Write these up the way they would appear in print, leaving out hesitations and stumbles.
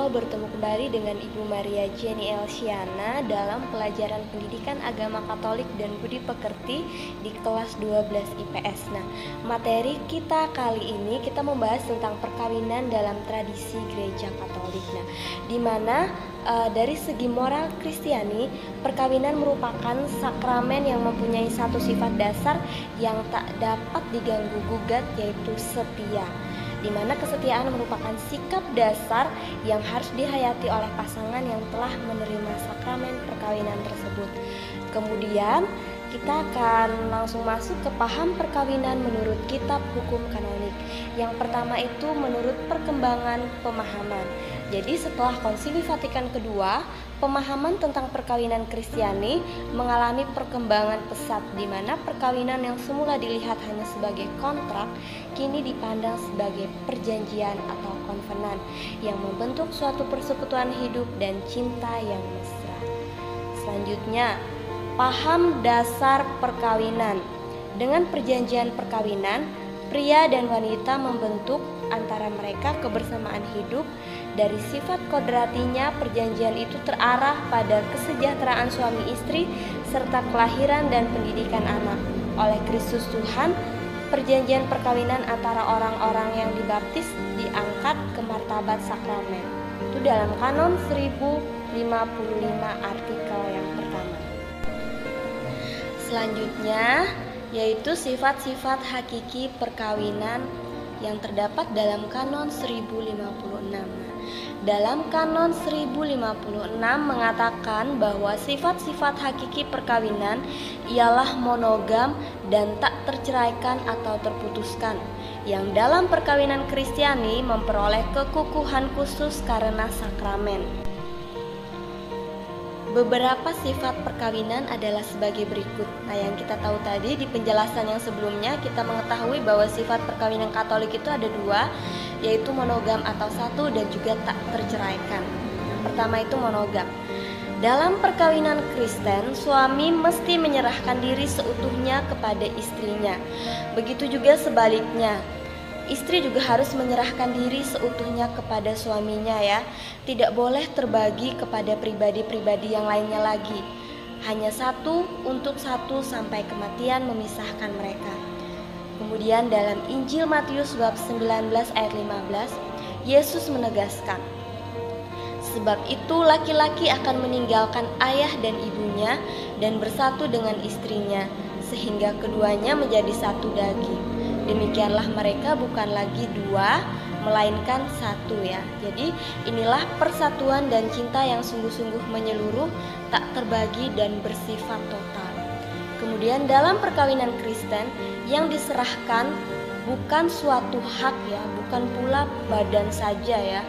bertemu kembali dengan Ibu Maria Jenny Elsiana dalam pelajaran pendidikan agama Katolik dan budi pekerti di kelas 12 IPS. Nah, materi kita kali ini kita membahas tentang perkawinan dalam tradisi gereja Katolik. Nah, di mana dari segi moral Kristiani, perkawinan merupakan sakramen yang mempunyai satu sifat dasar yang tak dapat diganggu-gugat, yaitu setia, di mana kesetiaan merupakan sikap dasar yang harus dihayati oleh pasangan yang telah menerima sakramen perkawinan tersebut. Kemudian kita akan langsung masuk ke paham perkawinan menurut kitab hukum kanonik. Yang pertama itu menurut perkembangan pemahaman. Jadi setelah Konsili Vatikan kedua, pemahaman tentang perkawinan Kristiani mengalami perkembangan pesat, di mana perkawinan yang semula dilihat hanya sebagai kontrak kini dipandang sebagai perjanjian atau konvenan yang membentuk suatu persekutuan hidup dan cinta yang mesra. Selanjutnya, paham dasar perkawinan. Dengan perjanjian perkawinan, pria dan wanita membentuk antara mereka kebersamaan hidup. Dari sifat kodratinya, perjanjian itu terarah pada kesejahteraan suami istri serta kelahiran dan pendidikan anak. Oleh Kristus Tuhan, perjanjian perkawinan antara orang-orang yang dibaptis diangkat ke martabat sakramen. Itu dalam Kanon 1055 artikel yang pertama. Selanjutnya yaitu sifat-sifat hakiki perkawinan yang terdapat dalam Kanon 1056. Dalam Kanon 1056 mengatakan bahwa sifat-sifat hakiki perkawinan ialah monogam dan tak terceraikan atau terputuskan, yang dalam perkawinan Kristiani memperoleh kekukuhan khusus karena sakramen. Beberapa sifat perkawinan adalah sebagai berikut. Nah, yang kita tahu tadi di penjelasan yang sebelumnya, kita mengetahui bahwa sifat perkawinan Katolik itu ada dua, yaitu monogam atau satu dan juga tak terceraikan. Yang pertama itu monogam. Dalam perkawinan Kristen, suami mesti menyerahkan diri seutuhnya kepada istrinya. Begitu juga sebaliknya. Istri juga harus menyerahkan diri seutuhnya kepada suaminya ya. Tidak boleh terbagi kepada pribadi-pribadi yang lainnya lagi. Hanya satu untuk satu sampai kematian memisahkan mereka. Kemudian dalam Injil Matius bab 19 ayat 15, Yesus menegaskan, sebab itu laki-laki akan meninggalkan ayah dan ibunya dan bersatu dengan istrinya, sehingga keduanya menjadi satu daging. Demikianlah mereka bukan lagi dua, melainkan satu ya. Jadi inilah persatuan dan cinta yang sungguh-sungguh menyeluruh, tak terbagi dan bersifat total. Kemudian dalam perkawinan Kristen yang diserahkan bukan suatu hak ya, bukan pula badan saja ya,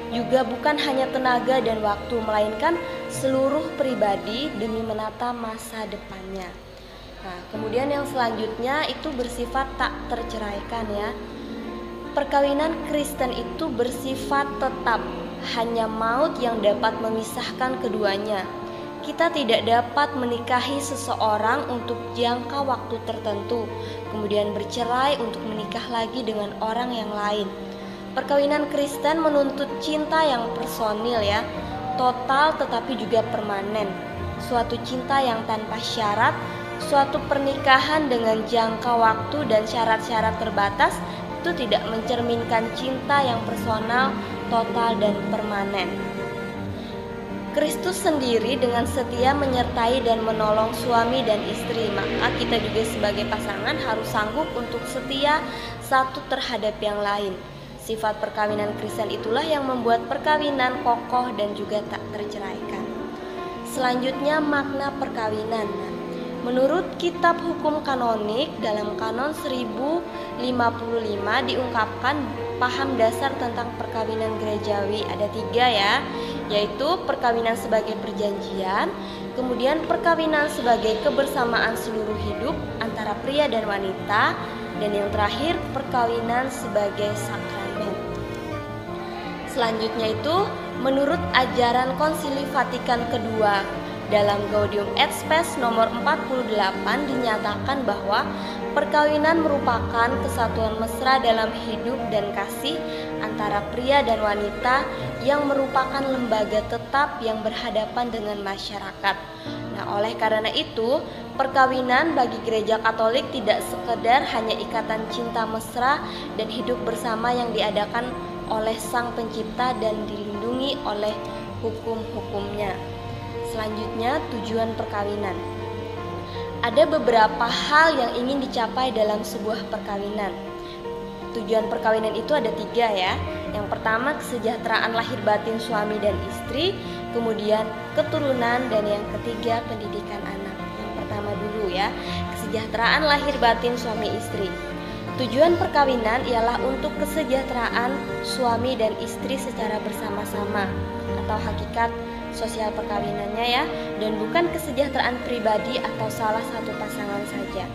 juga bukan hanya tenaga dan waktu, melainkan seluruh pribadi demi menata masa depannya. Nah, kemudian yang selanjutnya itu bersifat tak terceraikan ya. Perkawinan Kristen itu bersifat tetap, hanya maut yang dapat memisahkan keduanya. Kita tidak dapat menikahi seseorang untuk jangka waktu tertentu, kemudian bercerai untuk menikah lagi dengan orang yang lain. Perkawinan Kristen menuntut cinta yang personil ya, total tetapi juga permanen. Suatu cinta yang tanpa syarat, suatu pernikahan dengan jangka waktu dan syarat-syarat terbatas itu tidak mencerminkan cinta yang personal, total dan permanen. Kristus sendiri dengan setia menyertai dan menolong suami dan istri, maka kita juga sebagai pasangan harus sanggup untuk setia satu terhadap yang lain. Sifat perkawinan Kristen itulah yang membuat perkawinan kokoh dan juga tak terceraikan. Selanjutnya makna perkawinan. Menurut kitab hukum kanonik dalam Kanon 1055 diungkapkan paham dasar tentang perkawinan gerejawi ada 3 ya, yaitu perkawinan sebagai perjanjian, kemudian perkawinan sebagai kebersamaan seluruh hidup antara pria dan wanita, dan yang terakhir perkawinan sebagai sakramen. Selanjutnya itu menurut ajaran Konsili Vatikan kedua dalam Gaudium et Spes nomor 48 dinyatakan bahwa perkawinan merupakan kesatuan mesra dalam hidup dan kasih antara antara pria dan wanita yang merupakan lembaga tetap yang berhadapan dengan masyarakat. Nah, oleh karena itu, perkawinan bagi gereja Katolik tidak sekedar hanya ikatan cinta mesra dan hidup bersama yang diadakan oleh Sang Pencipta dan dilindungi oleh hukum-hukumnya. Selanjutnya, tujuan perkawinan. Ada beberapa hal yang ingin dicapai dalam sebuah perkawinan. Tujuan perkawinan itu ada 3 ya. Yang pertama, kesejahteraan lahir batin suami dan istri, kemudian keturunan, dan yang ketiga, pendidikan anak. Yang pertama dulu ya, kesejahteraan lahir batin suami istri. Tujuan perkawinan ialah untuk kesejahteraan suami dan istri secara bersama-sama, atau hakikat sosial perkawinannya ya, dan bukan kesejahteraan pribadi atau salah satu pasangan saja.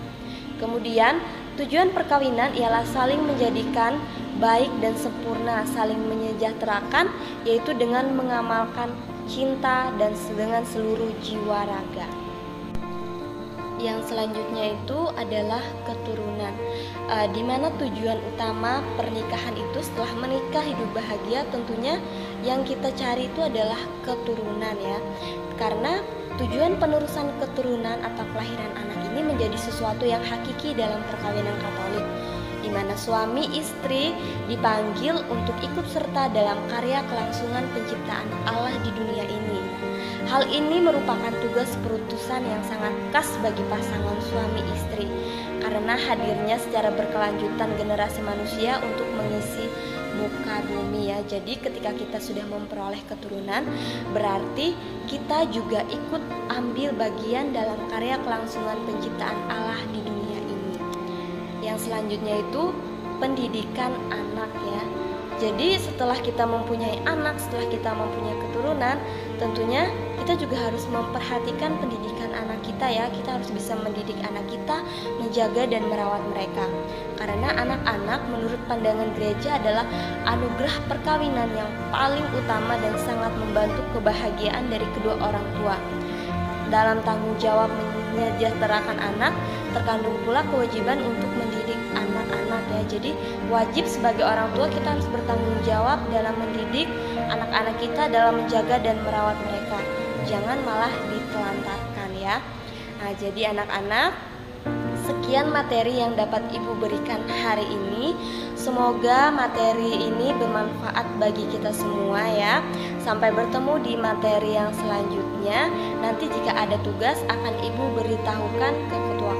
Kemudian, tujuan perkawinan ialah saling menjadikan baik dan sempurna, saling menyejahterakan, yaitu dengan mengamalkan cinta dan dengan seluruh jiwa raga. Yang selanjutnya itu adalah keturunan, di mana tujuan utama pernikahan itu setelah menikah hidup bahagia, tentunya yang kita cari itu adalah keturunan ya. Karena tujuan penerusan keturunan atau kelahiran anak ini menjadi sesuatu yang hakiki dalam perkawinan Katolik, di mana suami istri dipanggil untuk ikut serta dalam karya kelangsungan penciptaan Allah di dunia ini. Hal ini merupakan tugas perutusan yang sangat khas bagi pasangan suami istri, karena hadirnya secara berkelanjutan generasi manusia untuk mengisi muka bumi ya. Jadi ketika kita sudah memperoleh keturunan, berarti kita juga ikut ambil bagian dalam karya kelangsungan penciptaan Allah di dunia ini. Yang selanjutnya itu pendidikan anak ya. Jadi setelah kita mempunyai anak, setelah kita mempunyai keturunan, tentunya kita juga harus memperhatikan pendidikan anak kita ya. Kita harus bisa mendidik anak kita, menjaga dan merawat mereka. Karena anak-anak menurut pandangan gereja adalah anugerah perkawinan yang paling utama dan sangat membantu kebahagiaan dari kedua orang tua. Dalam tanggung jawab menyejahterakan anak, terkandung pula kewajiban untuk mendidik anak-anak ya. Jadi wajib sebagai orang tua kita harus bertanggung jawab dalam mendidik anak-anak kita, dalam menjaga dan merawat mereka. Jangan malah ditelantarkan ya. Nah, jadi anak-anak, sekian materi yang dapat Ibu berikan hari ini. Semoga materi ini bermanfaat bagi kita semua ya. Sampai bertemu di materi yang selanjutnya. Nanti jika ada tugas akan Ibu beritahukan ke ketua